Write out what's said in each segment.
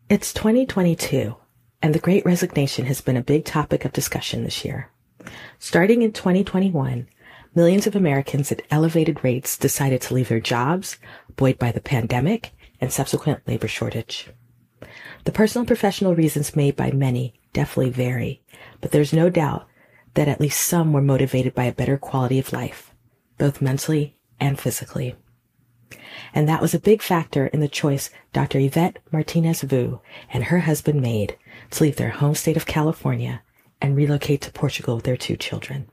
It's 2022, and the Great Resignation has been a big topic of discussion this year. Starting in 2021, millions of Americans at elevated rates decided to leave their jobs, buoyed by the pandemic and subsequent labor shortage. The personal and professional reasons made by many definitely vary, but there's no doubt that at least some were motivated by a better quality of life, both mentally and physically. And that was a big factor in the choice Dr. Yvette Martinez Vu and her husband made to leave their home state of California and relocate to Portugal with their 2 children.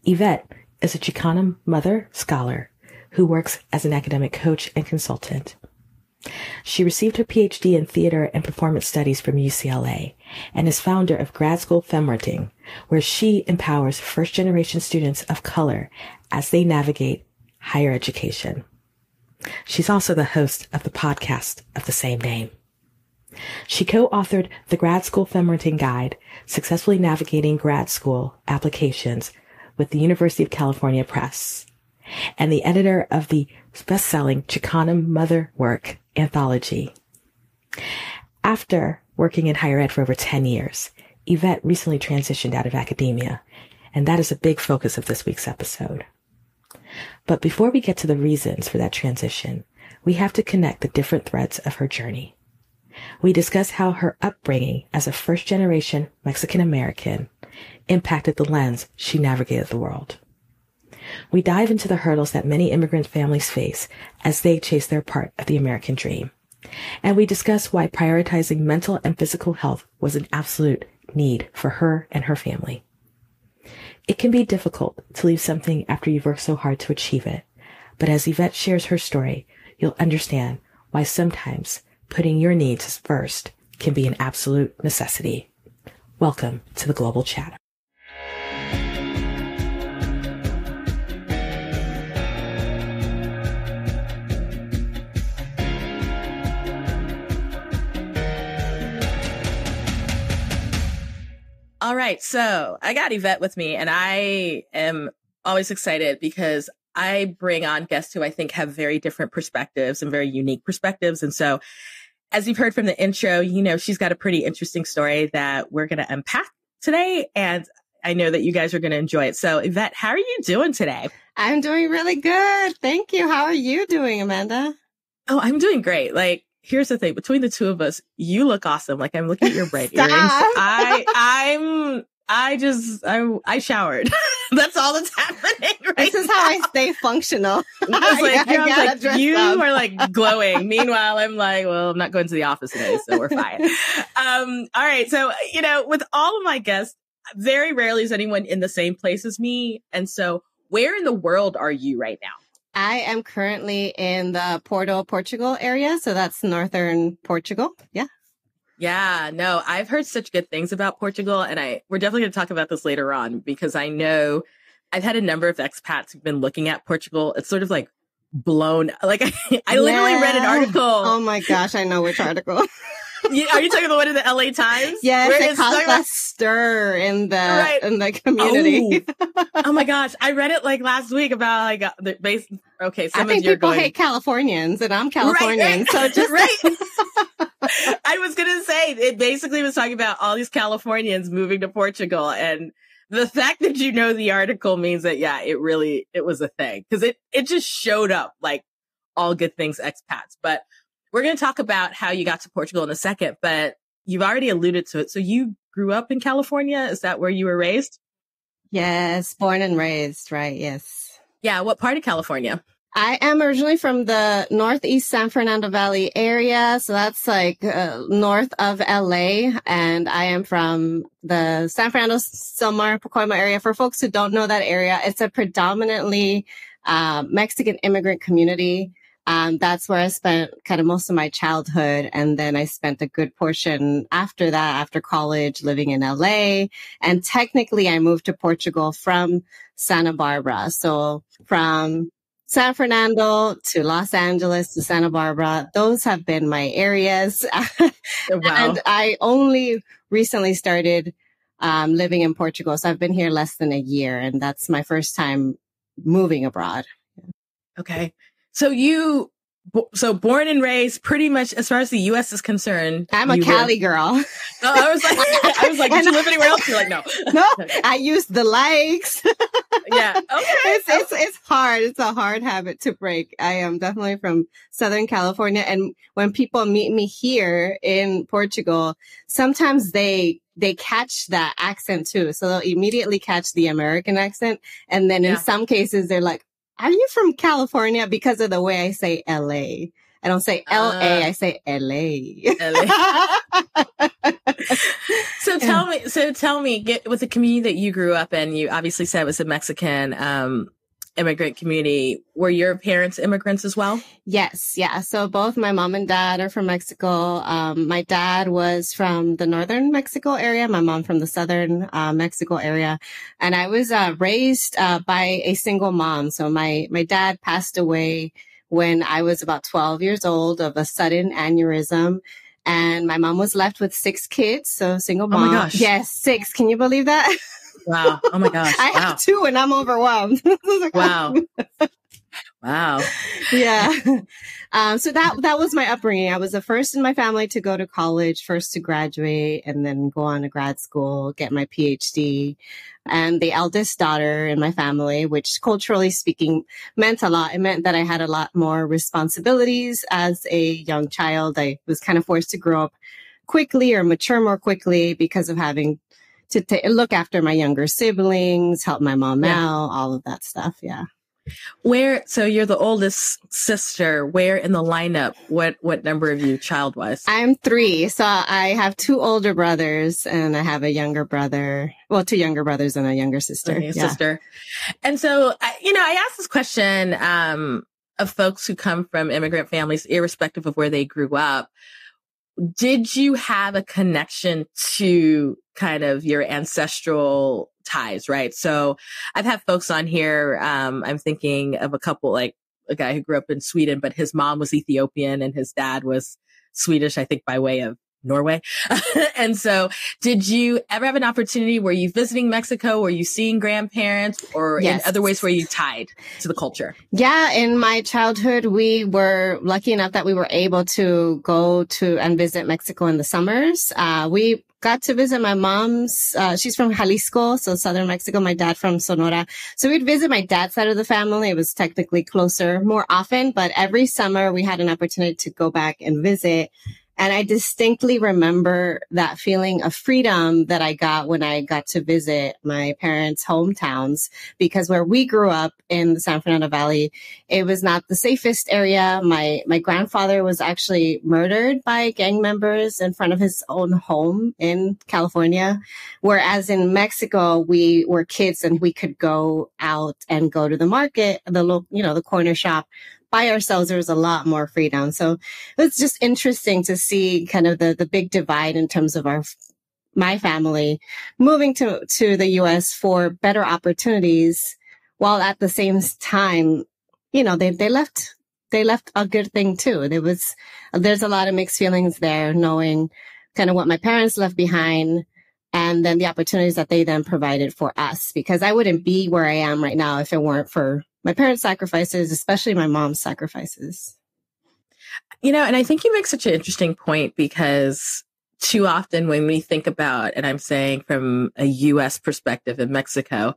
Yvette is a Chicana mother scholar who works as an academic coach and consultant. She received her PhD in theater and performance studies from UCLA and is founder of Grad School Femtoring, where she empowers first-generation students of color as they navigate higher education. She's also the host of the podcast of the same name. She co-authored the Grad School Femtoring Guide, Successfully Navigating Grad School Applications with the University of California Press, and the editor of the best-selling Chicana Mother Work anthology. After working in higher ed for over 10 years, Yvette recently transitioned out of academia, and that is a big focus of this week's episode. But before we get to the reasons for that transition, we have to connect the different threads of her journey. We discuss how her upbringing as a first-generation Mexican-American impacted the lens she navigated the world. We dive into the hurdles that many immigrant families face as they chase their part of the American dream. And we discuss why prioritizing mental and physical health was an absolute need for her and her family. It can be difficult to leave something after you've worked so hard to achieve it, but as Yvette shares her story, you'll understand why sometimes putting your needs first can be an absolute necessity. Welcome to the Global Chat. All right, so I got Yvette with me, and I am always excited because I bring on guests who I think have very different perspectives and very unique perspectives. And so, as you've heard from the intro, you know, she's got a pretty interesting story that we're going to unpack today, and I know that you guys are going to enjoy it. So, Yvette, how are you doing today? I'm doing really good. Thank you. How are you doing, Amanda? Oh, I'm doing great. Like, here's the thing. Between the two of us, you look awesome. Like, I'm looking at your bright earrings. I showered. That's all that's happening right This is how I stay functional. I was like, you are like glowing. Meanwhile, I'm like, well, I'm not going to the office today, so we're fine. All right. So, you know, with all of my guests, very rarely is anyone in the same place as me. And so where in the world are you right now? I am currently in the Porto, Portugal area. So that's northern Portugal. Yeah. Yeah, no, I've heard such good things about Portugal, and we're definitely going to talk about this later on because I know I've had a number of expats who've been looking at Portugal. It's sort of like blown. Like I literally read an article. Oh my gosh, I know which article. Are you talking about one in the LA Times? Yes, it caused a stir in the community. Oh my gosh, I read it like last week about like the base. Okay, I think people hate Californians, and I'm Californian, so just right. I was going to say, it basically was talking about all these Californians moving to Portugal. And the fact that you know the article means that, yeah, it was a thing. Because it just showed up like all good things expats. But we're going to talk about how you got to Portugal in a second. But you've already alluded to it. So you grew up in California? Is that where you were raised? Yes, born and raised, right? Yes. Yeah, what part of California? I am originally from the Northeast San Fernando Valley area. So that's like north of LA. And I am from the San Fernando, Silmar, Pacoima area. For folks who don't know that area, it's a predominantly Mexican immigrant community. That's where I spent kind of most of my childhood. And then I spent a good portion after that, after college, living in LA. And technically, I moved to Portugal from Santa Barbara. So from San Fernando to Los Angeles to Santa Barbara, those have been my areas. Oh, wow. And I only recently started living in Portugal. So I've been here less than a year, and that's my first time moving abroad. Okay. So you So born and raised pretty much as far as the U.S. is concerned. I'm a Cali girl. I was like, did you live anywhere else? You're like, no. No, I used the likes. Yeah. Okay. It's hard. It's a hard habit to break. I am definitely from Southern California. And when people meet me here in Portugal, sometimes they catch that accent too. So they'll immediately catch the American accent. And then in some cases, they're like, are you from California? Because of the way I say LA. I don't say LA, I say LA. So tell me, with the community that you grew up in, you obviously said it was a Mexican immigrant community. Were your parents immigrants as well? Yes. Yeah. So both my mom and dad are from Mexico. My dad was from the northern Mexico area, my mom from the southern Mexico area. And I was raised by a single mom. So my dad passed away when I was about 12 years old of a sudden aneurysm. And my mom was left with 6 kids. So single mom. Oh my gosh. Yes, 6. Can you believe that? Wow. Oh my gosh. I have 2 and I'm overwhelmed. Wow. Wow. Yeah. So that was my upbringing. I was the first in my family to go to college, first to graduate and then go on to grad school, get my PhD, and the eldest daughter in my family, which culturally speaking meant a lot. It meant that I had a lot more responsibilities as a young child. I was kind of forced to grow up quickly or mature more quickly because of having to look after my younger siblings, help my mom out, all of that stuff. Yeah. So you're the oldest sister. Where in the lineup, what number of you child-wise? I'm 3. So I have 2 older brothers and I have a younger brother. Well, 2 younger brothers and a younger sister. Okay, sister. And so, I asked this question of folks who come from immigrant families, irrespective of where they grew up. Did you have a connection to kind of your ancestral ties, right? So I've had folks on here. I'm thinking of a couple, like a guy who grew up in Sweden, but his mom was Ethiopian and his dad was Swedish, I think by way of Norway. And so did you ever have an opportunity? Were you visiting Mexico? Were you seeing grandparents or in other ways were you tied to the culture? Yeah. In my childhood, we were lucky enough that we were able to go to and visit Mexico in the summers. We got to visit my mom's, she's from Jalisco, so southern Mexico, my dad from Sonora. So we'd visit my dad's side of the family. It was technically closer more often, but every summer we had an opportunity to go back and visit. And I distinctly remember that feeling of freedom that I got when I got to visit my parents' hometowns, because where we grew up in the San Fernando Valley, it was not the safest area. My grandfather was actually murdered by gang members in front of his own home in California. Whereas in Mexico, we were kids and we could go out and go to the market, the corner shop by ourselves. There was a lot more freedom. So it's just interesting to see kind of the big divide in terms of my family moving to the US for better opportunities, while at the same time, they left a good thing too. There's a lot of mixed feelings there, knowing kind of what my parents left behind and then the opportunities that they then provided for us, because I wouldn't be where I am right now if it weren't for my parents' sacrifices, especially my mom's sacrifices. And I think you make such an interesting point, because too often when we think about, and I'm saying from a U.S. perspective in Mexico,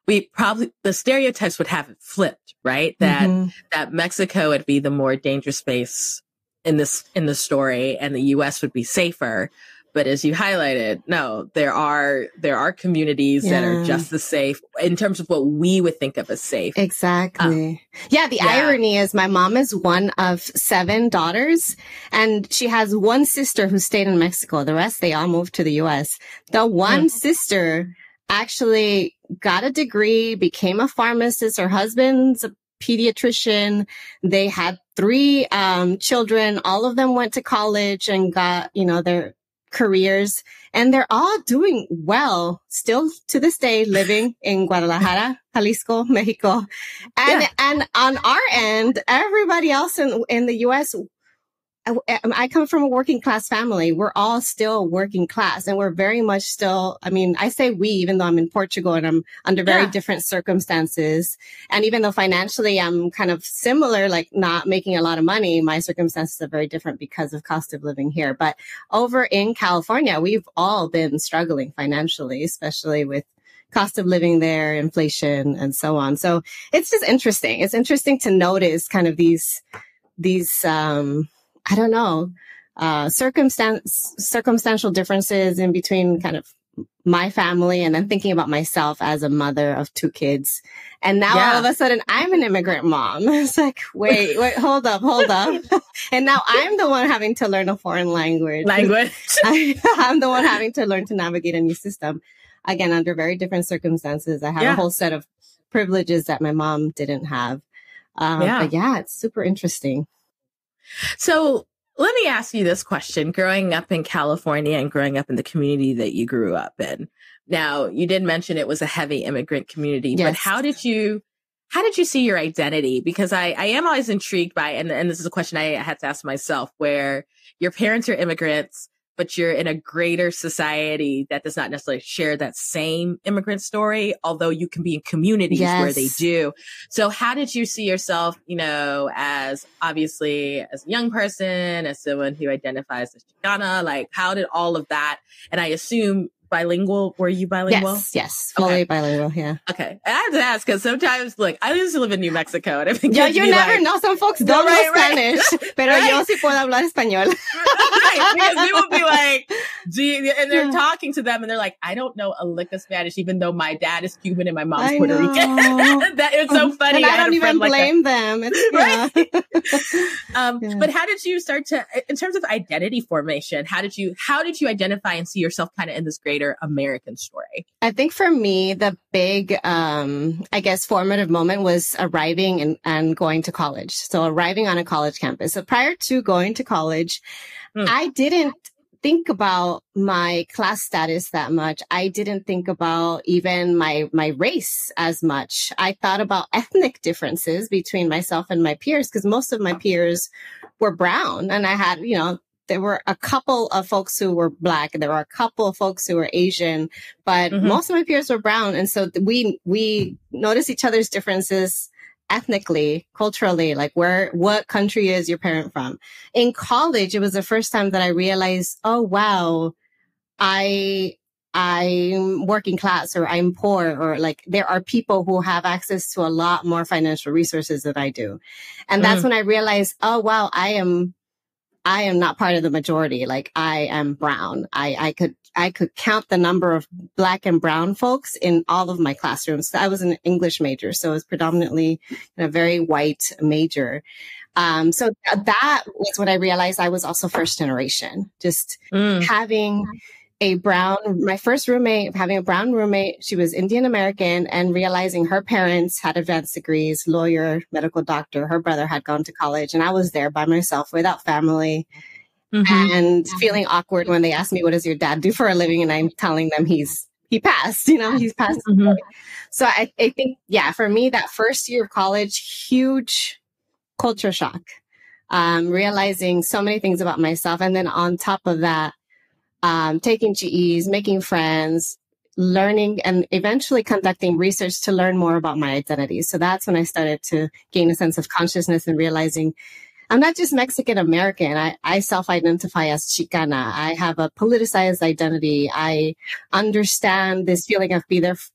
the stereotypes would have it flipped, right? That Mexico would be the more dangerous space in the story and the U.S. would be safer. But as you highlighted, no, there are communities that are just as safe in terms of what we would think of as safe. Exactly. The irony is my mom is one of 7 daughters, and she has one sister who stayed in Mexico. The rest, they all moved to the U.S. The one sister actually got a degree, became a pharmacist. Her husband's a pediatrician. They had 3 children. All of them went to college and got, their careers, and they're all doing well still to this day, living in Guadalajara, Jalisco, Mexico. And on our end, everybody else in the US, I come from a working class family. We're all still working class, and we're very much still, I mean, I say we, even though I'm in Portugal and I'm under very different circumstances. And even though financially I'm kind of similar, like not making a lot of money, my circumstances are very different because of cost of living here. But over in California, we've all been struggling financially, especially with cost of living there, inflation, and so on. So it's just interesting. It's interesting to notice kind of these, I don't know, circumstantial differences in between kind of my family and then thinking about myself as a mother of 2 kids. And now all of a sudden I'm an immigrant mom. It's like, wait, hold up. And now I'm the one having to learn a foreign language. I'm the one having to learn to navigate a new system. Again, under very different circumstances. I have a whole set of privileges that my mom didn't have. But it's super interesting. So let me ask you this question. Growing up in California and growing up in the community that you grew up in. Now, you did mention it was a heavy immigrant community, but how did you see your identity? Because I am always intrigued by, and this is a question I had to ask myself, where your parents are immigrants, but you're in a greater society that does not necessarily share that same immigrant story, although you can be in communities where they do. So how did you see yourself, as obviously as a young person, as someone who identifies as Chicana, like how did all of that, and I assume bilingual, were you bilingual? Yes, fully bilingual, yeah. Okay. I have to ask, because sometimes, look, I used to live in New Mexico, and you never know, some folks don't know Spanish, pero yo sí puedo hablar español. Right, because they will be like, and they're talking to them, and they're like, I don't know a lick of Spanish, even though my dad is Cuban and my mom's Puerto Rican. That is so funny. And I don't even blame them. Right? But how did you start to, in terms of identity formation, how did you identify and see yourself kind of in this greater American story? I think for me, the big, I guess, formative moment was arriving and going to college. So arriving on a college campus. So prior to going to college, I didn't think about my class status that much. I didn't think about even my race as much. I thought about ethnic differences between myself and my peers, because most of my peers were brown, and I had, there were a couple of folks who were Black, and there were a couple of folks who were Asian, but most of my peers were brown. And so we noticed each other's differences ethnically, culturally, like what country is your parent from? In college, it was the first time that I realized, oh, wow, I'm working class, or I'm poor, or like there are people who have access to a lot more financial resources than I do. And that's when I realized, oh, wow, I am not part of the majority. Like I am brown. I could count the number of Black and brown folks in all of my classrooms. I was an English major, so it was predominantly a very white major. So that was when I realized I was also first generation, just having my first roommate, having a brown roommate. She was Indian American, and realizing her parents had advanced degrees, lawyer, medical doctor. Her brother had gone to college, and I was there by myself without family, and feeling awkward when they asked me, what does your dad do for a living? And I'm telling them he passed, he's passed. So I think, for me, that first year of college, huge culture shock, realizing so many things about myself. And then on top of that, taking GEs, making friends, learning, and eventually conducting research to learn more about my identity. So that's when I started to gain a sense of consciousness and realizing I'm not just Mexican American. I self-identify as Chicana. I have a politicized identity. I understand this feeling of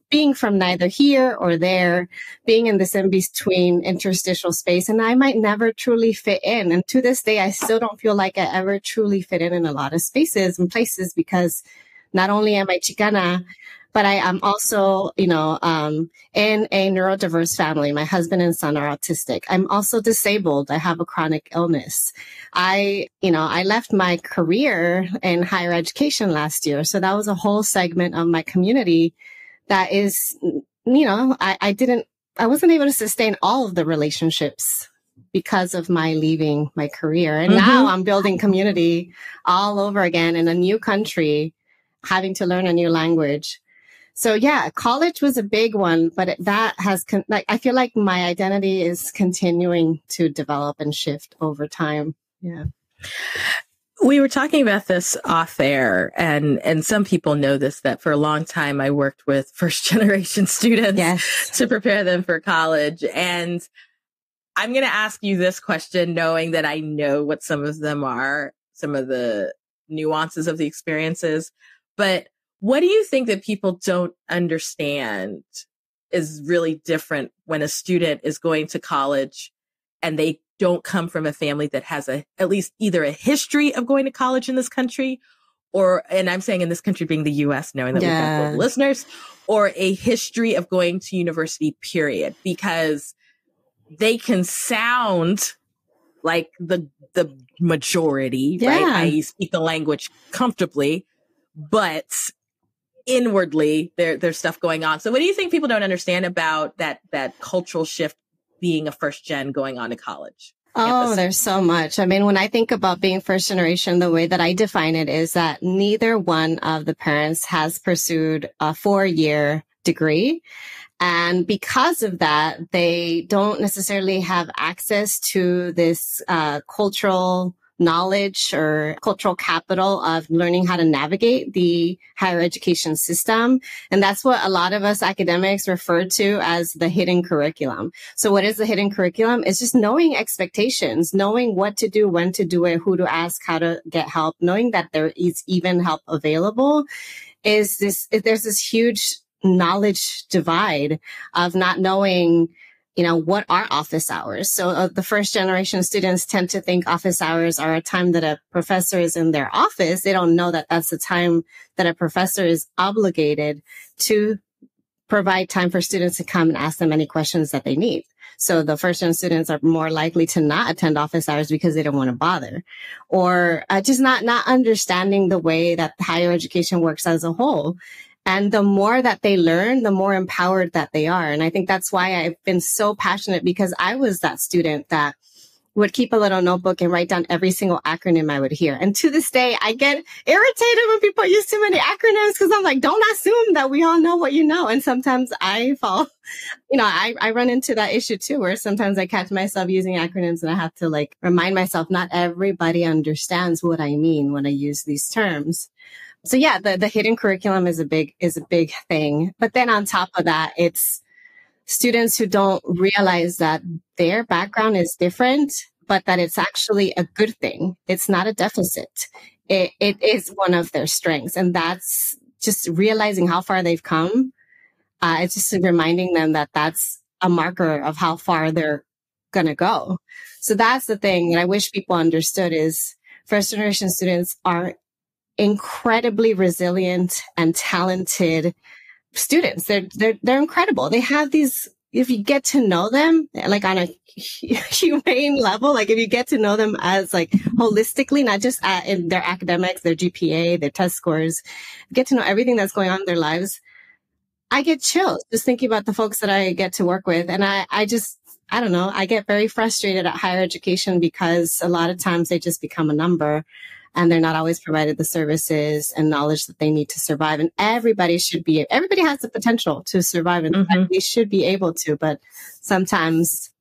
being from neither here or there, being in this in-between interstitial space. And I might never truly fit in. And to this day, I still don't feel like I ever truly fit in a lot of spaces and places, because not only am I Chicana, but I am also, in a neurodiverse family. My husband and son are autistic. I'm also disabled. I have a chronic illness. I left my career in higher education last year. So that was a whole segment of my community that is, I wasn't able to sustain all of the relationships because of my leaving my career. And now I'm building community all over again in a new country, having to learn a new language. So college was a big one, but that has, I feel like my identity is continuing to develop and shift over time. Yeah. We were talking about this off air, and some people know this, that for a long time I worked with first generation students to prepare them for college. And I'm going to ask you this question, knowing that I know what some of them are, some of the nuances of the experiences. But what do you think that people don't understand is really different when a student is going to college and they don't come from a family that has at least either a history of going to college in this country, or, and I'm saying in this country being the US, knowing that we've got global listeners, or a history of going to university, period, because they can sound like the majority, right? I speak the language comfortably, but inwardly there's stuff going on. So what do you think people don't understand about that cultural shift being a first gen going on to college? Oh, there's so much. I mean, when I think about being first generation, the way that I define it is that neither one of the parents has pursued a 4-year degree. And because of that, they don't necessarily have access to this cultural knowledge or cultural capital of learning how to navigate the higher education system. And that's what a lot of us academics refer to as the hidden curriculum. So what is the hidden curriculum? It's just knowing expectations, knowing what to do, when to do it, who to ask, how to get help, knowing that there is even help available. There's this huge knowledge divide of not knowing, what are office hours? So the first generation students tend to think office hours are a time that a professor is in their office. They don't know that that's the time that a professor is obligated to provide time for students to come and ask them any questions that they need. So the first gen students are more likely to not attend office hours because they don't want to bother, or just not understanding the way that higher education works as a whole. And the more that they learn, the more empowered that they are. And I think that's why I've been so passionate, because I was that student that would keep a little notebook and write down every single acronym I would hear. And to this day, I get irritated when people use too many acronyms, because I'm like, don't assume that we all know what you know. And sometimes I fall, I run into that issue too, where sometimes I catch myself using acronyms and I have to remind myself, not everybody understands what I mean when I use these terms. So yeah, the hidden curriculum is a big thing. But then on top of that, it's students who don't realize that their background is different, but that it's actually a good thing. It's not a deficit. It is one of their strengths. And that's just realizing how far they've come. It's just reminding them that that's a marker of how far they're going to go. So that's the thing that I wish people understood, is first generation students are incredibly resilient and talented students. They're incredible. They have these, if you get to know them on a humane level, if you get to know them as holistically, not just in their academics, their GPA, their test scores, get to know everything that's going on in their lives. I get chills just thinking about the folks that I get to work with. And I don't know, I get very frustrated at higher education because a lot of times they just become a number, and they're not always provided the services and knowledge that they need to survive. And everybody has the potential to survive, and they should be able to, but sometimes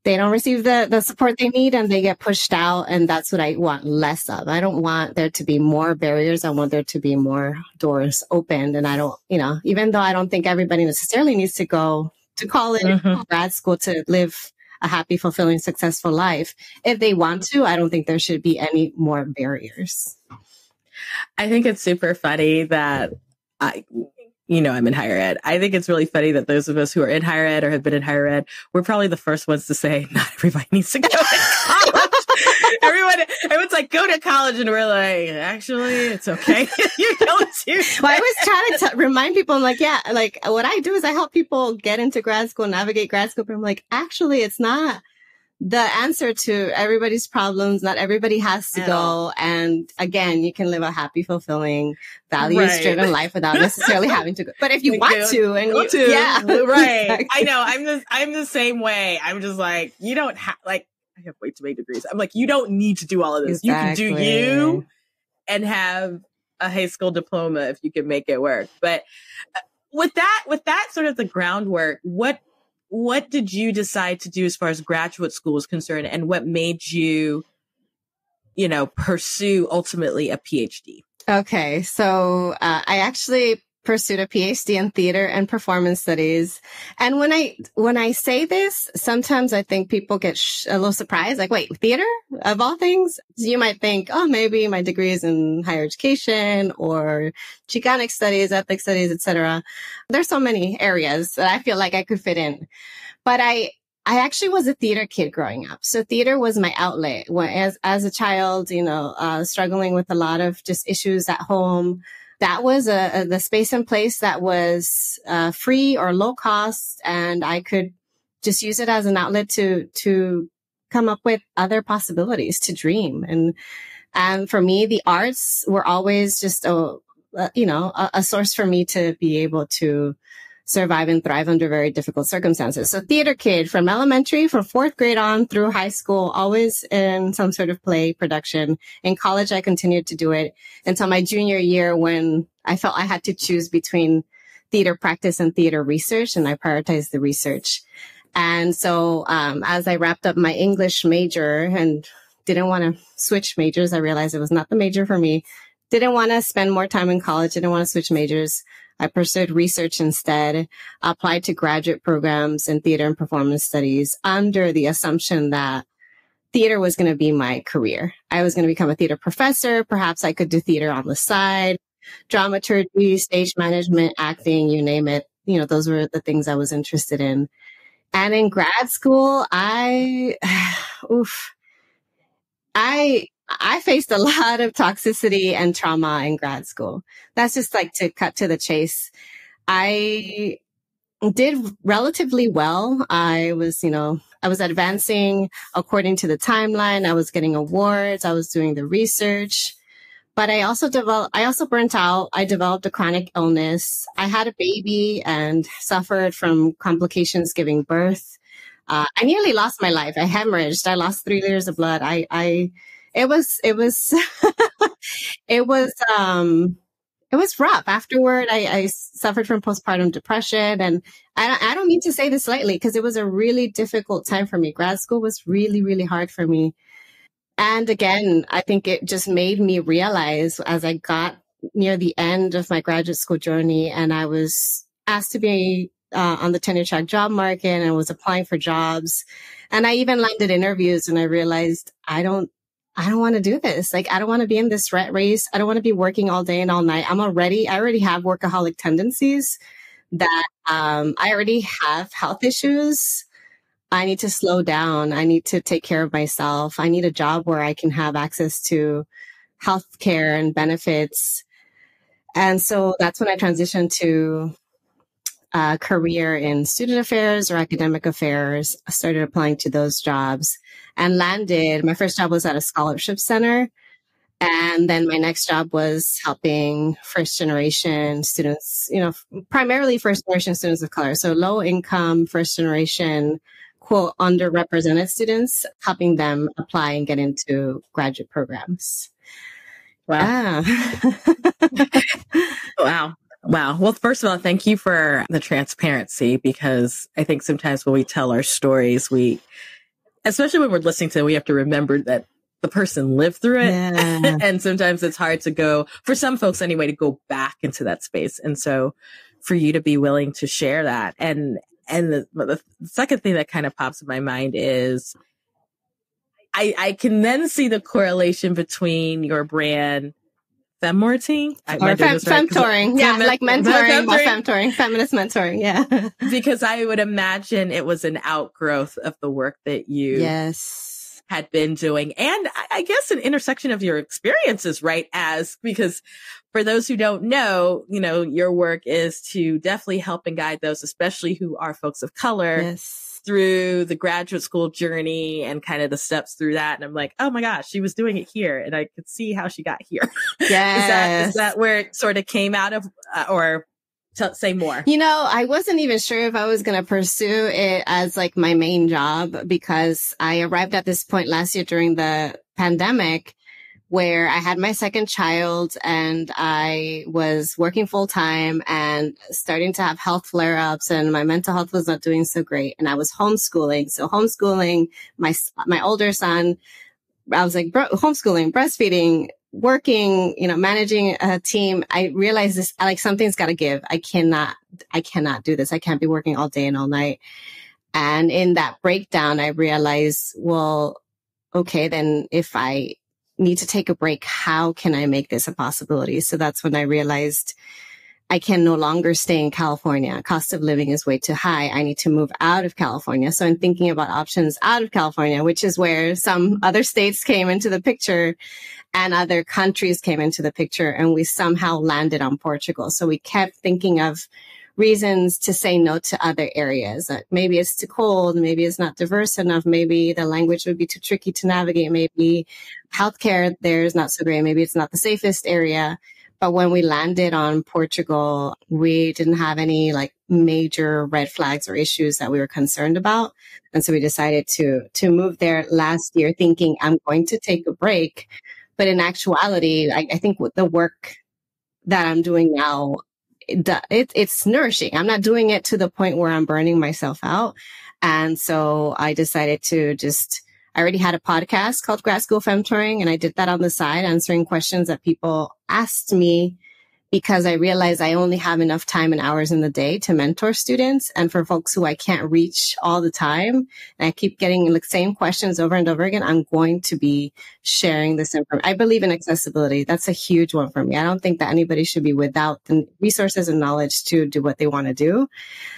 they don't receive the support they need and they get pushed out. And that's what I want less of. I don't want there to be more barriers. I want there to be more doors opened. And I don't, even though I don't think everybody necessarily needs to go to college, grad school to live a happy, fulfilling, successful life. If they want to, I don't think there should be any more barriers. I think it's super funny that I'm in higher ed. I think it's really funny that those of us who are in higher ed or have been in higher ed, we're probably the first ones to say, not everybody needs to go to college. Everyone's like, go to college. And we're like, actually, it's okay. You don't do that. Well, I was trying to remind people, I'm like, what I do is I help people get into grad school, navigate grad school. But I'm like, actually, it's not the answer to everybody's problems. Not everybody has to go. And again, you can live a happy, fulfilling, values-driven life without necessarily having to go. But if you want to, and go to, yeah, right. Exactly. I know. I'm the same way. I'm just like, you don't have I have way too many degrees. I'm like, you don't need to do all of this. Exactly. You can do you and have a high school diploma if you can make it work. But with that sort of the groundwork, what did you decide to do as far as graduate school is concerned, and what made you pursue ultimately a PhD? Okay. So, I actually pursued a PhD in theater and performance studies. And when I say this, sometimes I think people get a little surprised, like, wait, theater of all things? You might think, oh, maybe my degree is in higher education or Chicanic studies, ethnic studies, etc. There's so many areas that I feel like I could fit in. But I actually was a theater kid growing up. So theater was my outlet. As a child, struggling with a lot of just issues at home. That was the space and place that was free or low cost, and I could just use it as an outlet to come up with other possibilities, to dream. And for me, the arts were always just a source for me to be able to survive and thrive under very difficult circumstances. So theater kid from elementary, from fourth grade on through high school, always in some sort of play production. In college, I continued to do it until my junior year when I felt I had to choose between theater practice and theater research, and I prioritized the research. And so as I wrapped up my English major and didn't want to switch majors, I realized it was not the major for me. Didn't want to spend more time in college, didn't want to switch majors. I pursued research instead, applied to graduate programs in theater and performance studies under the assumption that theater was going to be my career. I was going to become a theater professor. Perhaps I could do theater on the side, dramaturgy, stage management, acting, you name it. Those were the things I was interested in. And in grad school, I faced a lot of toxicity and trauma in grad school. That's just like to cut to the chase. I did relatively well. I was advancing according to the timeline. I was getting awards. I was doing the research, but I also burnt out. I developed a chronic illness. I had a baby and suffered from complications giving birth. I nearly lost my life. I hemorrhaged. I lost 3 liters of blood. It was rough. Afterward, I suffered from postpartum depression, and I don't mean to say this lightly because it was a really difficult time for me. Grad school was really, really hard for me. And again, I think it just made me realize as I got near the end of my graduate school journey and I was asked to be on the tenure track job market and I was applying for jobs, and I even landed interviews, and I realized I don't want to do this. Like, I don't want to be in this rat race. I don't want to be working all day and all night. I already have workaholic tendencies that, I already have health issues. I need to slow down. I need to take care of myself. I need a job where I can have access to health care and benefits. And so that's when I transitioned to a career in student affairs or academic affairs. I started applying to those jobs and landed. My first job was at a scholarship center. And then my next job was helping first generation students, primarily first generation students of color. So low income, first generation, quote, underrepresented students, helping them apply and get into graduate programs. Wow. Wow. Wow. Well, first of all, thank you for the transparency, because I think sometimes when we tell our stories, especially when we're listening to it, we have to remember that the person lived through it. Yeah. And sometimes it's hard to go, for some folks anyway, to go back into that space. And so for you to be willing to share that. And the second thing that kind of pops in my mind is I can then see the correlation between your brand Femtoring? Femtoring. Yeah, like mentoring, but femtoring, feminist mentoring. Yeah. Because I would imagine it was an outgrowth of the work that you had been doing. And I guess an intersection of your experiences, right? Because for those who don't know, your work is to definitely help and guide those, especially who are folks of color, through the graduate school journey and kind of the steps through that. And I'm like, oh my gosh, she was doing it here. And I could see how she got here. Yes. Is that where it sort of came out of, or say more? I wasn't even sure if I was going to pursue it as like my main job, because I arrived at this point last year during the pandemic where I had my second child and I was working full time and starting to have health flare-ups, and my mental health was not doing so great. And I was homeschooling. So homeschooling my older son I was like homeschooling, breastfeeding, working, managing a team. I realized this, like something's got to give. I cannot do this. I can't be working all day and all night. And in that breakdown, I realized, well, okay, then if I need to take a break, how can I make this a possibility? So that's when I realized I can no longer stay in California. Cost of living is way too high. I need to move out of California. So I'm thinking about options out of California, which is where some other states came into the picture and other countries came into the picture. And we somehow landed on Portugal. So we kept thinking of reasons to say no to other areas. Maybe it's too cold. Maybe it's not diverse enough. Maybe the language would be too tricky to navigate. Maybe healthcare there is not so great. Maybe it's not the safest area. But when we landed on Portugal, we didn't have any like major red flags or issues that we were concerned about. And so we decided to move there last year thinking I'm going to take a break. But in actuality, I think with the work that I'm doing now, it's nourishing. I'm not doing it to the point where I'm burning myself out. And so I decided to I already had a podcast called Grad School Femtoring, and I did that on the side, answering questions that people asked me because I realized I only have enough time and hours in the day to mentor students. And for folks who I can't reach all the time, and I keep getting the same questions over and over again, I'm going to be sharing this information. I believe in accessibility. That's a huge one for me. I don't think that anybody should be without the resources and knowledge to do what they want to do.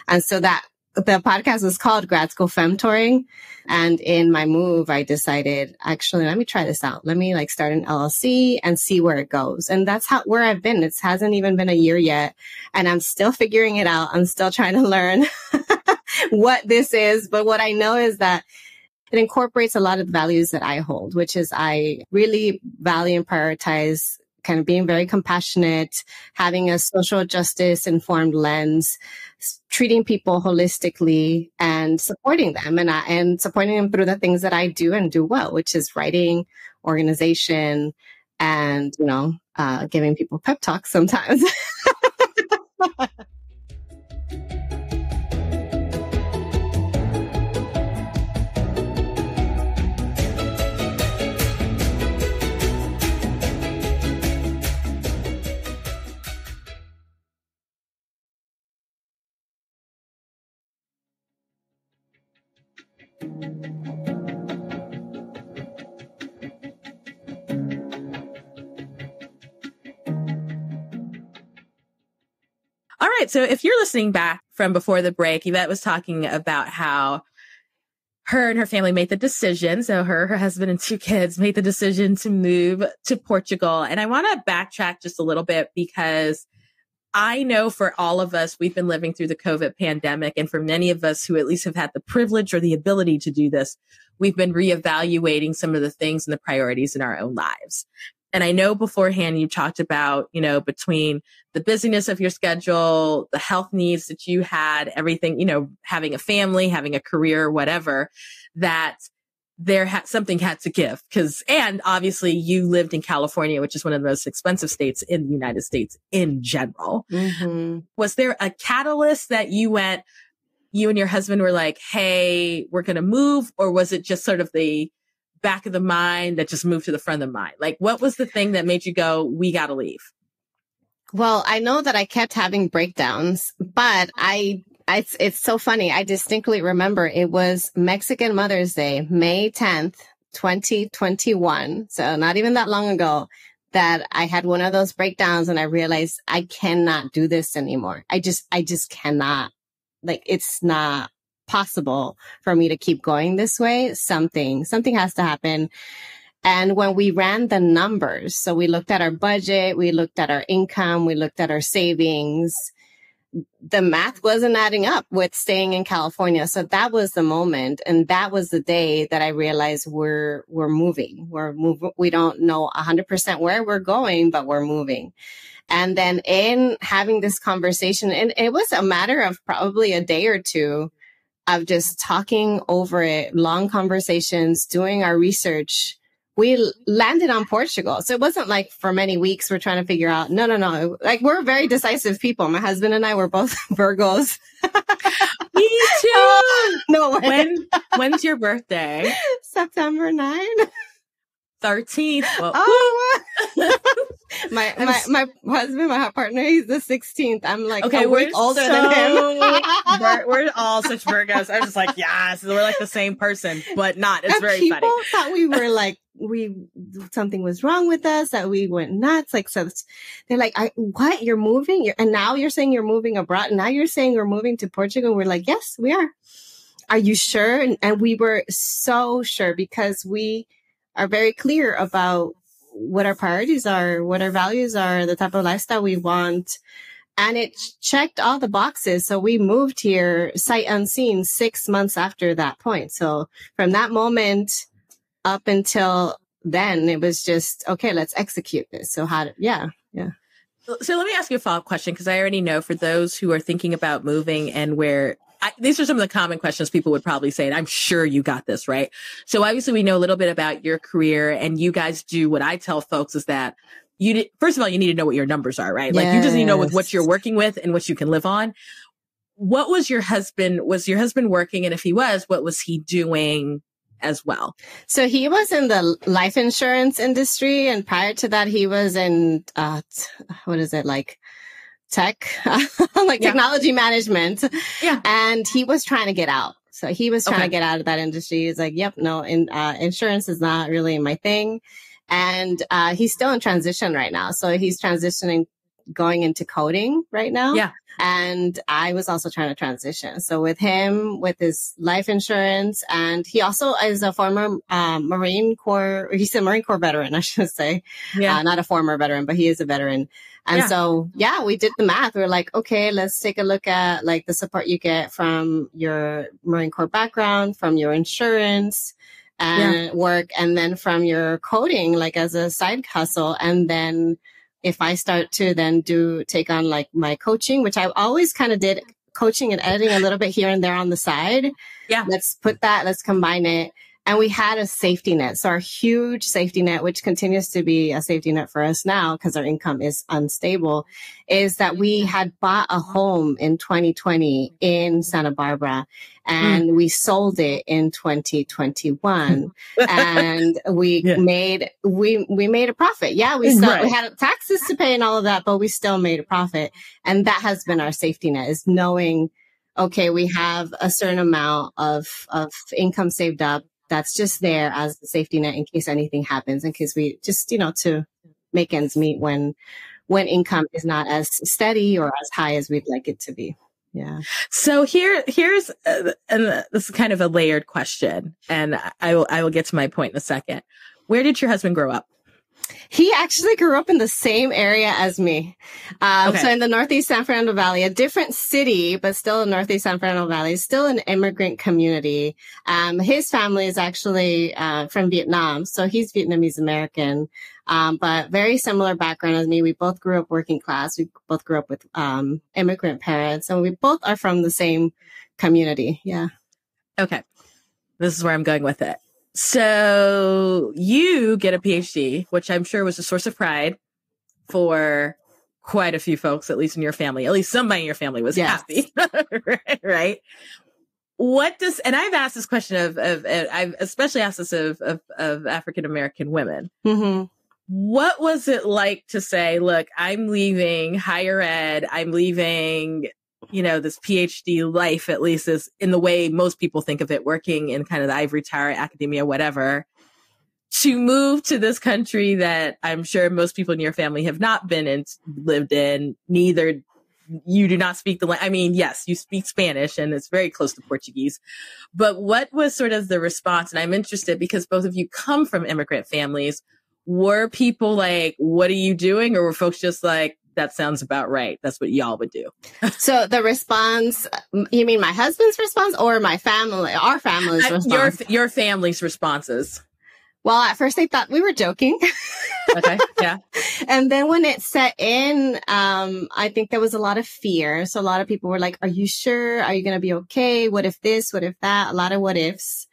And so the podcast was called Grad School Femtoring. And in my move, I decided, actually, let me try this out. Let me start an LLC and see where it goes. And that's where I've been. It hasn't even been a year yet. And I'm still figuring it out. I'm still trying to learn what this is. But what I know is that it incorporates a lot of the values that I hold, which is I really value and prioritize kind of being very compassionate, having a social justice informed lens, treating people holistically and supporting them and supporting them through the things that I do and do well, which is writing, organization, and, giving people pep talks sometimes. All right. So if you're listening back from before the break, Yvette was talking about how her and her family made the decision. So her husband and 2 kids made the decision to move to Portugal. And I want to backtrack just a little bit because I know for all of us, we've been living through the COVID pandemic. And for many of us who at least have had the privilege or the ability to do this, we've been reevaluating some of the things and the priorities in our own lives. And I know beforehand you talked about, between the busyness of your schedule, the health needs that you had, everything, having a family, having a career, whatever, that something had to give. And obviously you lived in California, which is one of the most expensive states in the United States in general. Mm-hmm. Was there a catalyst that you and your husband were like, hey, we're going to move? Or was it just sort of the back of the mind that just moved to the front of the mind? Like, what was the thing that made you go, we got to leave? Well, I know that I kept having breakdowns, but it's so funny. I distinctly remember it was Mexican Mother's Day, May 10th, 2021. So not even that long ago that I had one of those breakdowns and I realized I cannot do this anymore. I just cannot. It's not possible for me to keep going this way. Something has to happen. And when we ran the numbers, so we looked at our budget, we looked at our income, we looked at our savings, the math wasn't adding up with staying in California. So that was the moment. And that was the day that I realized we're moving. We don't know 100% where we're going, but we're moving. And then in having this conversation, and it was a matter of probably a day or two of just talking over it, long conversations, doing our research, we landed on Portugal. So it wasn't like for many weeks we're trying to figure out, no. We're very decisive people. My husband and I were both Virgos. Me too. No way. When's your birthday? September 9. 13th. Well, oh, my husband, my partner, he's the 16th. I'm like a week older than him. We're all such Virgos. I'm just like, yes, we're like the same person, but not. It's very funny. People thought we were like, something was wrong with us, that we went nuts. Like, so they're like, what? You're moving? And now you're saying you're moving abroad. And now you're saying we're moving to Portugal. We're like, yes, we are. Are you sure? And we were so sure because we are very clear about what our priorities are, what our values are, the type of lifestyle we want. And it checked all the boxes. So we moved here sight unseen 6 months after that point. So from that moment up until then, it was just, okay, let's execute this. So yeah. So let me ask you a follow-up question, because I already know for those who are thinking about moving and these are some of the common questions people would probably say, and I'm sure you got this, right? So obviously we know a little bit about your career, and you guys do what I tell folks is that first of all, you need to know what your numbers are, right? Yes. Like you just need to know with what you're working with and what you can live on. What was your husband working? And if he was, what was he doing as well? So he was in the life insurance industry. And prior to that, he was in, tech, technology management. Yeah. And he was trying to get out. So he was trying to get out of that industry. He's like, yep, no, insurance is not really my thing. And he's still in transition right now. So he's transitioning, going into coding right now. Yeah. And I was also trying to transition. So with him, with his life insurance, and he also is a former Marine Corps, he's a Marine Corps veteran, I should say. Yeah. Not a former veteran, but he is a veteran. And so, we did the math. We were like, okay, let's take a look at like the support you get from your Marine Corps background, from your insurance and work, and then from your coding, like as a side hustle. And then if I start to then take on like my coaching, which I always kind of did coaching and editing a little bit here and there on the side. Yeah. Let's combine it. And we had a safety net. So our huge safety net, which continues to be a safety net for us now because our income is unstable, is that we had bought a home in 2020 in Santa Barbara, and we sold it in 2021. And we made a profit. Yeah, we had taxes to pay and all of that, but we still made a profit. And that has been our safety net, is knowing, okay, we have a certain amount of income saved up. That's just there as the safety net in case anything happens, in case we just, to make ends meet when income is not as steady or as high as we'd like it to be. Yeah. So here's, and this is kind of a layered question, and I will get to my point in a second. Where did your husband grow up? He actually grew up in the same area as me. So in the Northeast San Fernando Valley, a different city, but still in Northeast San Fernando Valley, still an immigrant community. His family is actually from Vietnam. So he's Vietnamese American, but very similar background as me. We both grew up working class. We both grew up with immigrant parents, and we both are from the same community. Yeah. Okay. This is where I'm going with it. So you get a PhD, which I'm sure was a source of pride for quite a few folks, at least in your family. At least somebody in your family was happy, right? And I've asked this question I've especially asked this of African-American women. Mm-hmm. What was it like to say, look, I'm leaving higher ed, I'm leaving this PhD life, at least is in the way most people think of it, working in kind of the ivory tower, academia, whatever, to move to this country that I'm sure most people in your family have not been and lived in. Neither, you do not speak the language. I mean, yes, you speak Spanish and it's very close to Portuguese, but what was sort of the response? And I'm interested because both of you come from immigrant families. Were people like, what are you doing? Or were folks just like, that sounds about right, that's what y'all would do? So the response, you mean my husband's response or my family, our family's response? Your family's responses. Well, at first they thought we were joking. Okay. Yeah. And then when it set in, I think there was a lot of fear. So a lot of people were like, are you sure? Are you going to be okay? What if this? What if that? A lot of what ifs.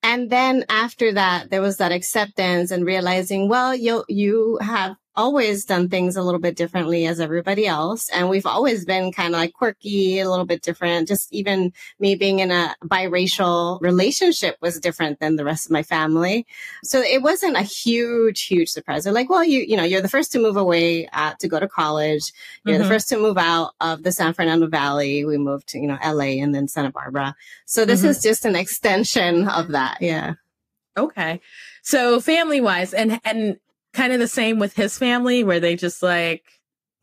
And then after that, there was that acceptance and realizing, well, you have always done things a little bit differently as everybody else. And we've always been kind of like quirky, a little bit different. Just even me being in a biracial relationship was different than the rest of my family. So it wasn't a huge surprise. They're like, well, you're the first to move away to go to college. You're the first to move out of the San Fernando Valley. We moved to, LA and then Santa Barbara. So this is just an extension of that. Yeah. Okay. So family wise and kind of the same with his family where they just like,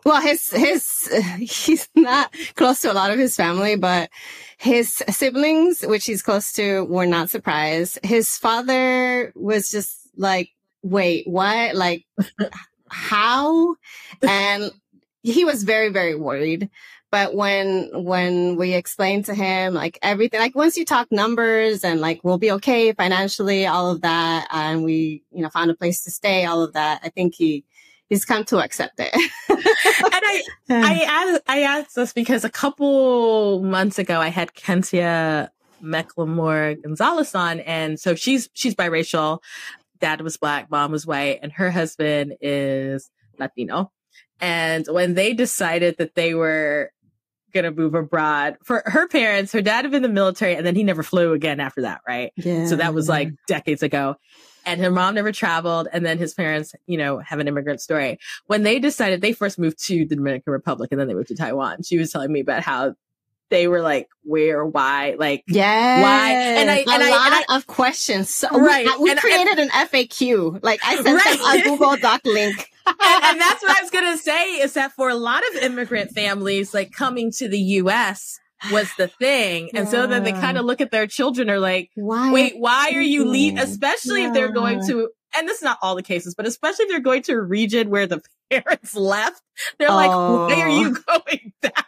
well, he's not close to a lot of his family, but his siblings, which he's close to, were not surprised. His father was just like, wait, what? Like, how? And he was very, very worried. But when we explained to him, like everything, like once you talk numbers and like, we'll be okay financially, all of that. And we, found a place to stay, all of that. I think he's come to accept it. And I asked this because a couple months ago, I had Kentia McLemore Gonzalez on. And so she's biracial. Dad was Black, mom was white, and her husband is Latino. And when they decided that they were going to move abroad, for her parents, her dad had been in the military and then he never flew again after that, right? Yeah. So that was like decades ago. And her mom never traveled. And then his parents, have an immigrant story. When they decided, they first moved to the Dominican Republic and then they moved to Taiwan. She was telling me about how they were like, where, why, like, why? And a lot of questions. So right. We created an FAQ. Like I sent them a Google Doc link. and that's what I was going to say is that for a lot of immigrant families, like coming to the U.S. was the thing. And so then they kind of look at their children are like, why are you leaving? Especially if they're going to, and this is not all the cases, but especially if they're going to a region where the parents left, they're like, why are you going back?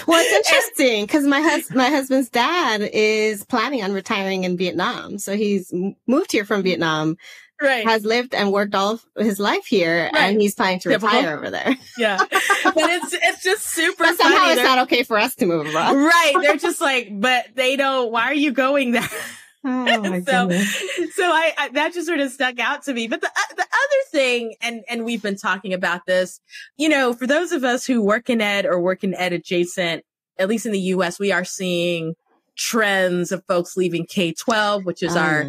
Well, it's interesting because my husband's dad is planning on retiring in Vietnam. So he's moved here from Vietnam. Right. Has lived and worked all of his life here, and he's planning to retire over there. Yeah. But it's just super but funny. Somehow it's not okay for us to move abroad. Right. They're just like, but they don't, why are you going there? Oh my goodness. So I that just sort of stuck out to me. But the other thing, and we've been talking about this, for those of us who work in ed or work in ed adjacent, at least in the US, we are seeing trends of folks leaving K-12, which is our,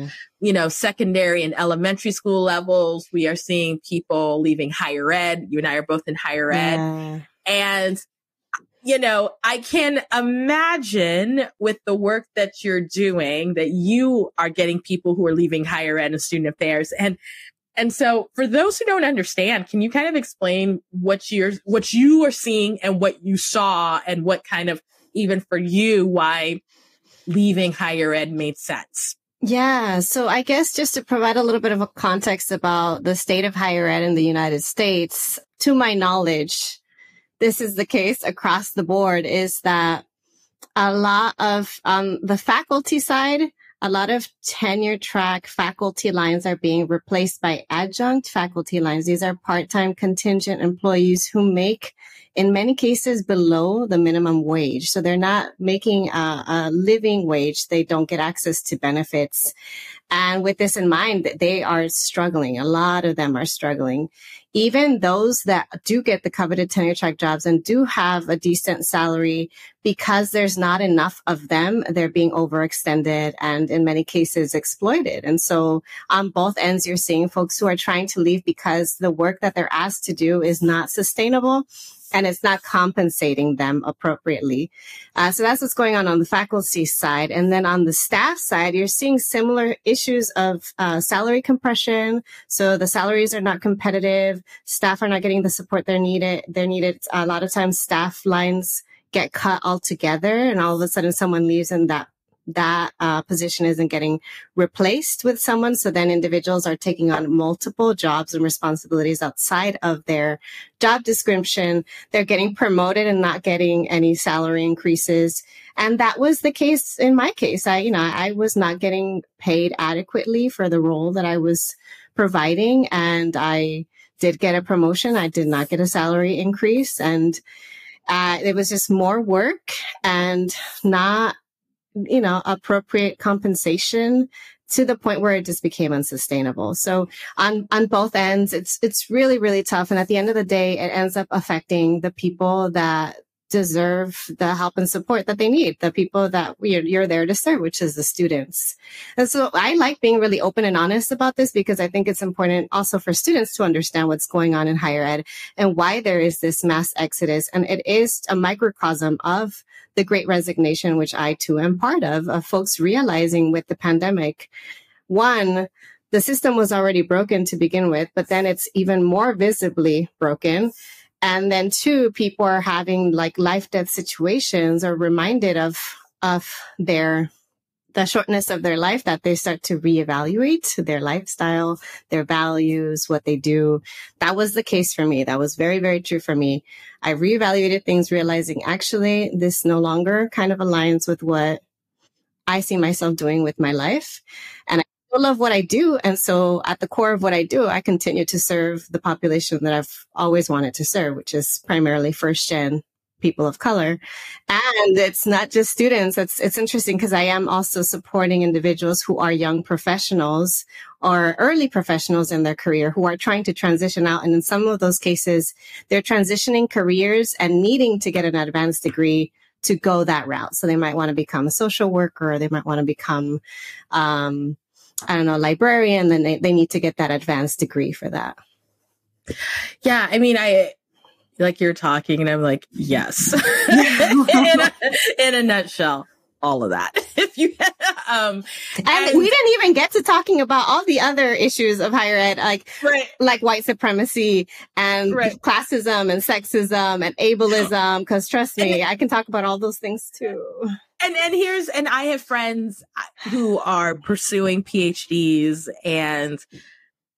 secondary and elementary school levels. We are seeing people leaving higher ed. You and I are both in higher ed. And, I can imagine with the work that you're doing that you are getting people who are leaving higher ed and student affairs. And so for those who don't understand, can you kind of explain what you are seeing and what you saw and what kind of, even for you, why leaving higher ed made sense? Yeah. So I guess just to provide a little bit of a context about the state of higher ed in the United States, to my knowledge, this is the case across the board, is that a lot of the faculty side, a lot of tenure track faculty lines are being replaced by adjunct faculty lines. These are part-time contingent employees who make, in many cases, below the minimum wage. So they're not making a living wage. They don't get access to benefits. And with this in mind, they are struggling. A lot of them are struggling. Even those that do get the coveted tenure track jobs and do have a decent salary, because there's not enough of them, they're being overextended and in many cases exploited. And so on both ends, you're seeing folks who are trying to leave because the work that they're asked to do is not sustainable and it's not compensating them appropriately. So that's what's going on the faculty side. And then on the staff side, you're seeing similar issues of salary compression. So the salaries are not competitive. Staff are not getting the support they're needed. A lot of times staff lines get cut altogether, and all of a sudden someone leaves and that position isn't getting replaced with someone. So then individuals are taking on multiple jobs and responsibilities outside of their job description. They're getting promoted and not getting any salary increases. And that was the case in my case. I was not getting paid adequately for the role that I was providing. And I did get a promotion. I did not get a salary increase. And it was just more work and not appropriate compensation to the point where it just became unsustainable. So on both ends, it's really, really tough. And at the end of the day, it ends up affecting the people that deserve the help and support that they need, the people that you're there to serve, which is the students. And so I like being really open and honest about this because I think it's important also for students to understand what's going on in higher ed and why there is this mass exodus. And it is a microcosm of the Great Resignation, which I too am part of folks realizing with the pandemic, one, the system was already broken to begin with, but then it's even more visibly broken. And then two, people are having like life death situations or reminded of the shortness of their life that they start to reevaluate their lifestyle, their values, what they do. That was the case for me. That was very, very true for me. I reevaluated things, realizing actually this no longer kind of aligns with what I see myself doing with my life. And I still love what I do. And so at the core of what I do, I continue to serve the population that I've always wanted to serve, which is primarily first-gen people of color. And it's not just students. It's interesting because I am also supporting individuals who are young professionals or early professionals in their career who are trying to transition out. And in some of those cases, they're transitioning careers and needing to get an advanced degree to go that route. So they might want to become a social worker, or they might want to become, librarian. Then they need to get that advanced degree for that. Yeah. I mean, like you're talking and I'm like, yes, in a nutshell, all of that. If you, and we didn't even get to talking about all the other issues of higher ed, like white supremacy and classism and sexism and ableism. Cause trust me, I can talk about all those things too. And I have friends who are pursuing PhDs and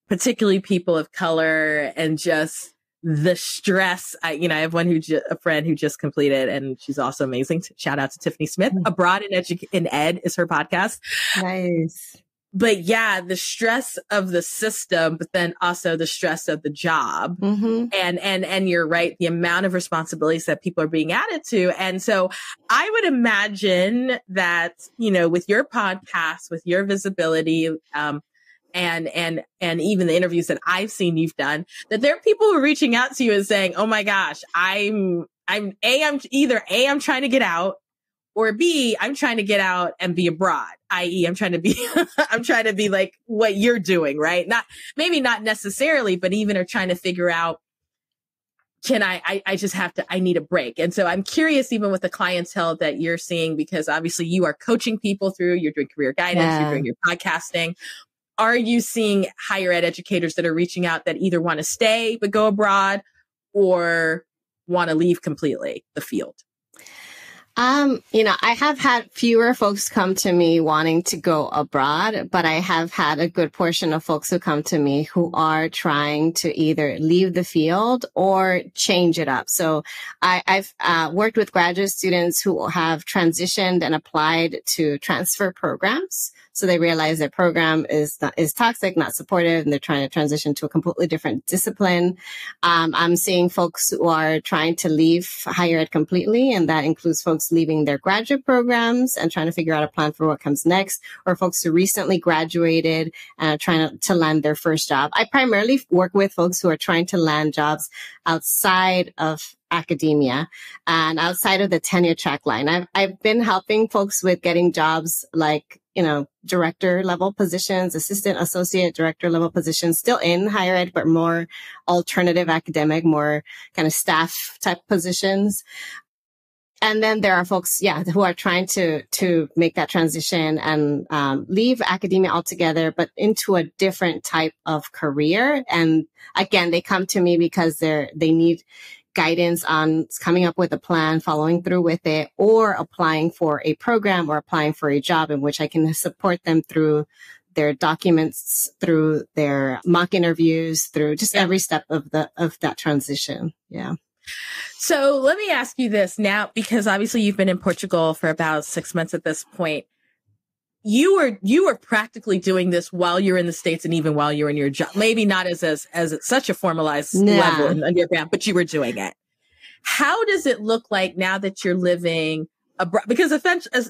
particularly people of color and just the stress. I have a friend who just completed, and she's also amazing. Shout out to Tiffany Smith. Abroad in Ed is her podcast. Nice. But yeah, the stress of the system, but then also the stress of the job. Mm-hmm. And you're right, the amount of responsibilities that people are being added to. And so I would imagine that, with your podcast, with your visibility, and even the interviews that I've seen you've done, that there are people who are reaching out to you and saying, oh my gosh, I'm either I'm trying to get out, or B, I'm trying to get out and be abroad, i.e. I'm trying to be like what you're doing, right? Maybe not necessarily, but even are trying to figure out, I need a break. And so I'm curious, even with the clientele that you're seeing, because obviously you are coaching people through, you're doing career guidance, you're doing your podcasting. Are you seeing higher ed educators that are reaching out that either want to stay but go abroad, or want to leave completely the field? I have had fewer folks come to me wanting to go abroad, but I have had a good portion of folks who come to me who are trying to either leave the field or change it up. So I've worked with graduate students who have transitioned and applied to transfer programs. So they realize their program is toxic, not supportive, and they're trying to transition to a completely different discipline. I'm seeing folks who are trying to leave higher ed completely, and that includes folks leaving their graduate programs and trying to figure out a plan for what comes next, or folks who recently graduated and are trying to land their first job. I primarily work with folks who are trying to land jobs outside of academia and outside of the tenure track line. I've been helping folks with getting jobs like, director level positions, assistant, associate director level positions, still in higher ed, but more alternative academic, more kind of staff type positions. And then there are folks, who are trying to make that transition and leave academia altogether, but into a different type of career. And again, they come to me because they need guidance on coming up with a plan, following through with it, or applying for a program or applying for a job in which I can support them through their documents, through their mock interviews, through just every step of that transition. Yeah. So let me ask you this now, because obviously you've been in Portugal for about 6 months at this point. You were practically doing this while you're in the States and even while you're in your job. Maybe not as such a formalized level in underground, but you were doing it. How does it look like now that you're living because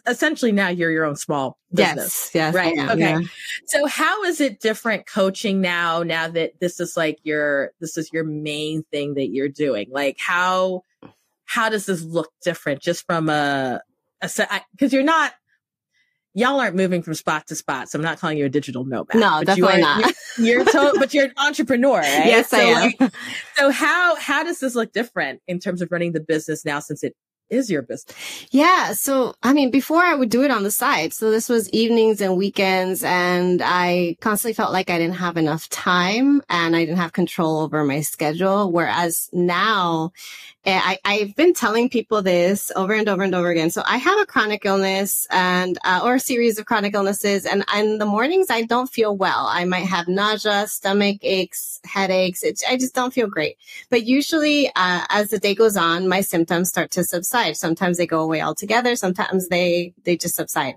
essentially now you're your own small business. Yes. Right. Am, okay. yeah. So how is it different coaching now that this is like your main thing that you're doing? Like how does this look different just from because y'all aren't moving from spot to spot. So I'm not calling you a digital nomad. No, definitely not. But you're an entrepreneur, right? Yes, I am. So how does this look different in terms of running the business now since it is your business? Yeah. So, I mean, before I would do it on the side. So this was evenings and weekends, and I constantly felt like I didn't have enough time and I didn't have control over my schedule. Whereas now, I've been telling people this over and over and over again. So I have a chronic illness or a series of chronic illnesses. And in the mornings, I don't feel well. I might have nausea, stomach aches, headaches. I just don't feel great. But usually, as the day goes on, my symptoms start to subside. Sometimes they go away altogether. Sometimes they just subside.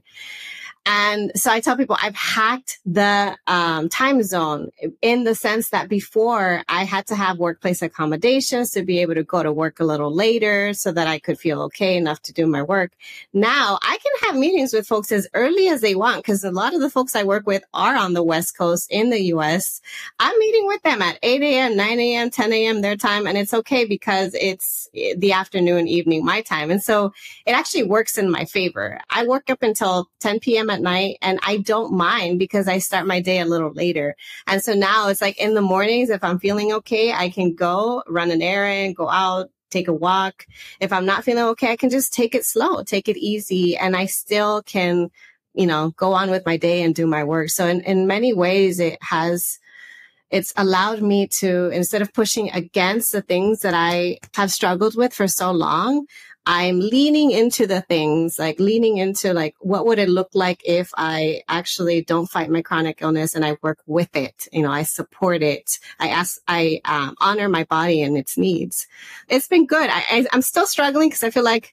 And so I tell people I've hacked the time zone in the sense that before I had to have workplace accommodations to be able to go to work a little later so that I could feel okay enough to do my work. Now I can have meetings with folks as early as they want because a lot of the folks I work with are on the West Coast in the US. I'm meeting with them at 8 a.m., 9 a.m., 10 a.m. their time. And it's okay because it's the afternoon, evening, my time. And so it actually works in my favor. I work up until 10 p.m. at night, and I don't mind because I start my day a little later. And so now it's like in the mornings, if I'm feeling okay, I can go run an errand, go out, take a walk. If I'm not feeling okay, I can just take it slow, take it easy, and I still can, go on with my day and do my work. So in many ways, it's allowed me to, instead of pushing against the things that I have struggled with for so long, I'm leaning into the things, like leaning into like, what would it look like if I actually don't fight my chronic illness and I work with it? I support it. I honor my body and its needs. It's been good. I'm still struggling because I feel like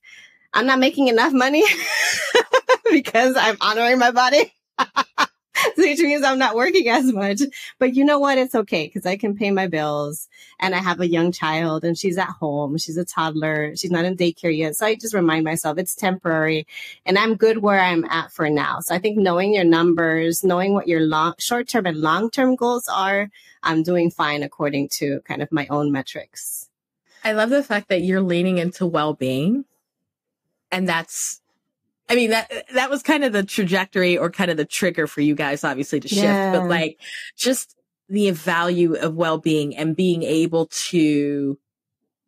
I'm not making enough money because I'm honoring my body. Which means I'm not working as much. But you know what? It's okay because I can pay my bills and I have a young child and she's at home. She's a toddler. She's not in daycare yet. So I just remind myself it's temporary and I'm good where I'm at for now. So I think knowing your numbers, knowing what your short-term and long-term goals are, I'm doing fine according to kind of my own metrics. I love the fact that you're leaning into well-being. And that was kind of the trajectory or kind of the trigger for you guys, obviously, to shift. Yeah. But like just the value of well-being and being able to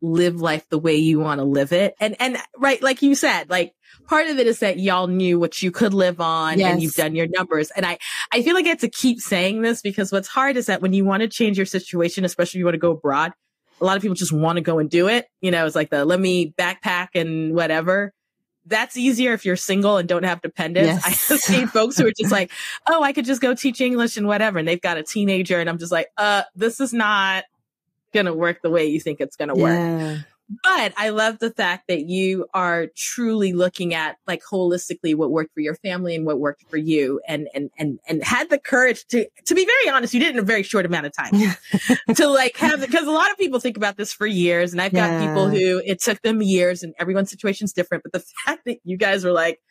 live life the way you want to live it. And right, like you said, like part of it is that y'all knew what you could live on. Yes. And you've done your numbers. And I feel like I have to keep saying this because what's hard is that when you want to change your situation, especially if you want to go abroad, a lot of people just want to go and do it. It's like let me backpack and whatever. That's easier if you're single and don't have dependents. Yes. I have seen folks who are just like, oh, I could just go teach English and whatever. And they've got a teenager. And I'm just like, this is not going to work the way you think it's going to work. But I love the fact that you are truly looking at like holistically what worked for your family and what worked for you and had the courage to be very honest. You did it in a very short amount of time to like have, because a lot of people think about this for years and I've got people who it took them years and everyone's situation's different. But the fact that you guys were like,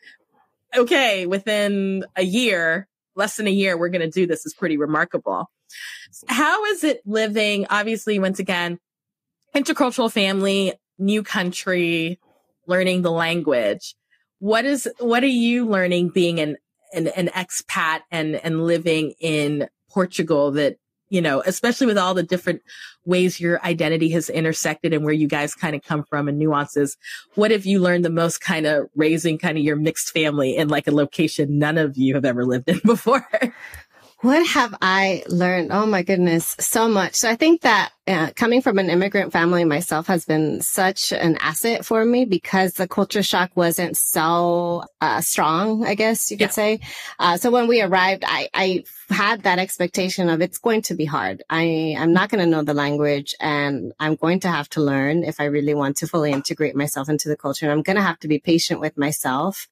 okay, within a year, less than a year, we're going to do this is pretty remarkable. How is it living? Obviously, once again, intercultural family, new country, learning the language. What are you learning being an expat and living in Portugal that, especially with all the different ways your identity has intersected and where you guys kind of come from and nuances. What have you learned the most kind of raising kind of your mixed family in like a location none of you have ever lived in before? What have I learned? Oh my goodness, so much. So I think that coming from an immigrant family myself has been such an asset for me because the culture shock wasn't so strong, I guess you could say. So when we arrived, I had that expectation of it's going to be hard. I'm not going to know the language and I'm going to have to learn if I really want to fully integrate myself into the culture. And I'm going to have to be patient with myself.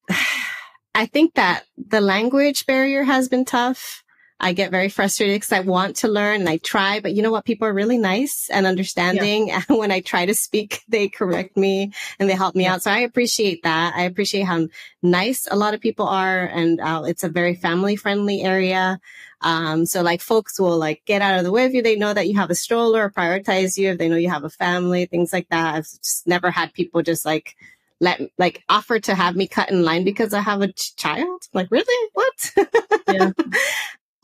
I think that the language barrier has been tough. I get very frustrated because I want to learn and I try, but you know what? People are really nice and understanding. Yeah. And when I try to speak, they correct me and they help me out. So I appreciate that. I appreciate how nice a lot of people are. And it's a very family friendly area. So like folks will like get out of the way of you. They know that you have a stroller or prioritize you if they know you have a family, things like that. I've just never had people just like offer to have me cut in line because I have a child. Like, really? What? Yeah.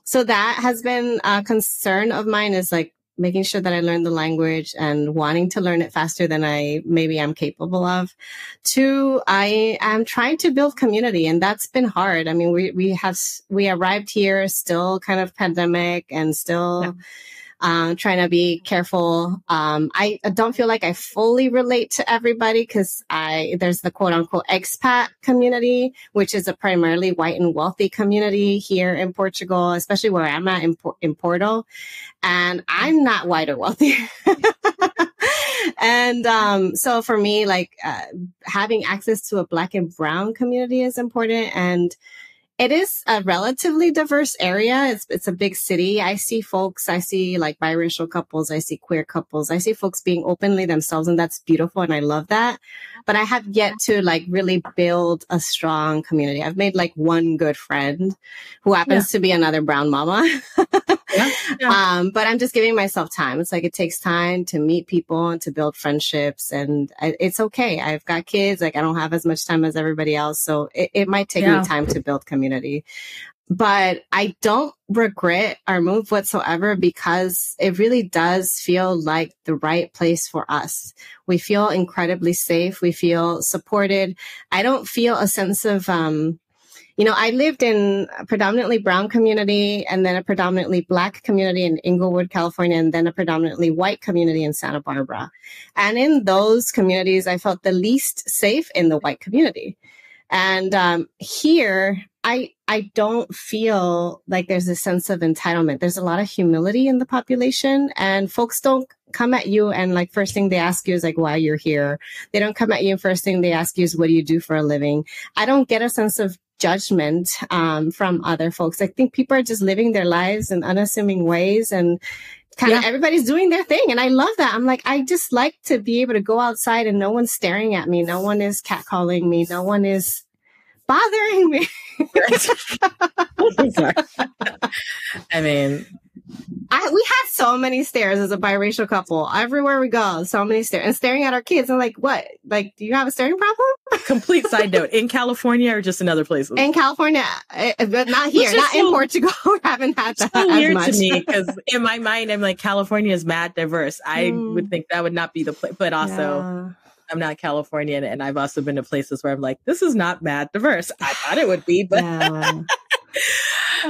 So that has been a concern of mine, is like making sure that I learn the language and wanting to learn it faster than maybe I'm capable of. 2, I am trying to build community, and that's been hard. I mean, we arrived here still kind of pandemic and still trying to be careful. I don't feel like I fully relate to everybody because there's the quote unquote expat community, which is a primarily white and wealthy community here in Portugal, especially where I'm at in Porto. And I'm not white or wealthy. And so for me, like having access to a Black and brown community is important. And it is a relatively diverse area. It's a big city. I see like biracial couples. I see queer couples. I see folks being openly themselves, and that's beautiful. And I love that. But I have yet to like really build a strong community. I've made like one good friend who happens to be another brown mama. But I'm just giving myself time. It's like it takes time to meet people and to build friendships, and it's okay. I've got kids. Like I don't have as much time as everybody else. So it might take me time to build community. But I don't regret our move whatsoever because it really does feel like the right place for us. We feel incredibly safe. We feel supported. I don't feel a sense of, I lived in a predominantly brown community and then a predominantly Black community in Inglewood, California, and then a predominantly white community in Santa Barbara. And in those communities, I felt the least safe in the white community. And here, I don't feel like there's a sense of entitlement. There's a lot of humility in the population, and folks don't come at you and like first thing they ask you is like why you're here. They don't come at you and first thing they ask you is what do you do for a living. I don't get a sense of judgment from other folks. I think people are just living their lives in unassuming ways, and kind of everybody's doing their thing. And I love that. I'm like, I just like to be able to go outside and no one's staring at me. No one is catcalling me. No one is bothering me. I mean, we had so many stares as a biracial couple. Everywhere we go, so many stares. And staring at our kids. I'm like, what? Like, do you have a staring problem? Complete side note. In California or just in other places? In California, but not here. Not in Portugal. We haven't had that so as weird much. To me, because in my mind, I'm like, California is mad diverse. I would think that would not be the place. But also, I'm not Californian, and I've also been to places where I'm like, this is not mad diverse. I thought it would be, but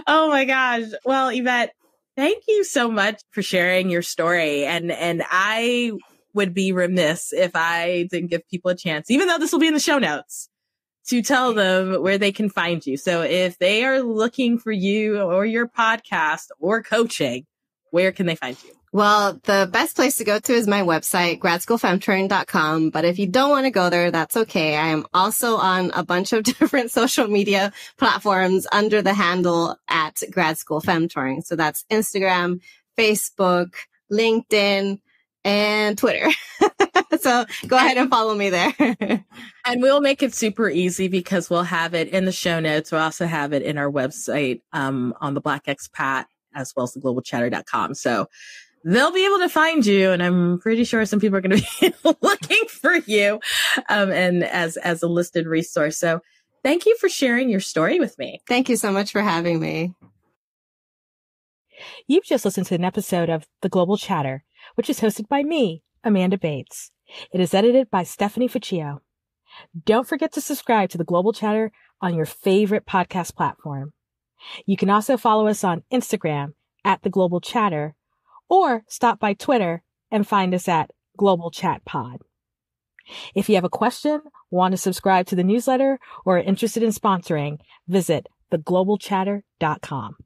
oh my gosh. Well, Yvette, thank you so much for sharing your story. And I would be remiss if I didn't give people a chance, even though this will be in the show notes, to tell them where they can find you. So if they are looking for you or your podcast or coaching, where can they find you? Well, the best place to go to is my website, gradschoolfemtoring.com. But if you don't want to go there, that's okay. I am also on a bunch of different social media platforms under the handle at Grad School Femtoring. So that's Instagram, Facebook, LinkedIn, and Twitter. So go ahead and follow me there. And we'll make it super easy because we'll have it in the show notes. We'll also have it in our website on the Black Expat as well as the globalchatter.com. So they'll be able to find you. And I'm pretty sure some people are going to be looking for you and as a listed resource. So thank you for sharing your story with me. Thank you so much for having me. You've just listened to an episode of The Global Chatter, which is hosted by me, Amanda Bates. It is edited by Stephanie Ficcio. Don't forget to subscribe to The Global Chatter on your favorite podcast platform. You can also follow us on Instagram at The Global Chatter, or stop by Twitter and find us at Global Chat Pod. If you have a question, want to subscribe to the newsletter, or are interested in sponsoring, visit theglobalchatter.com.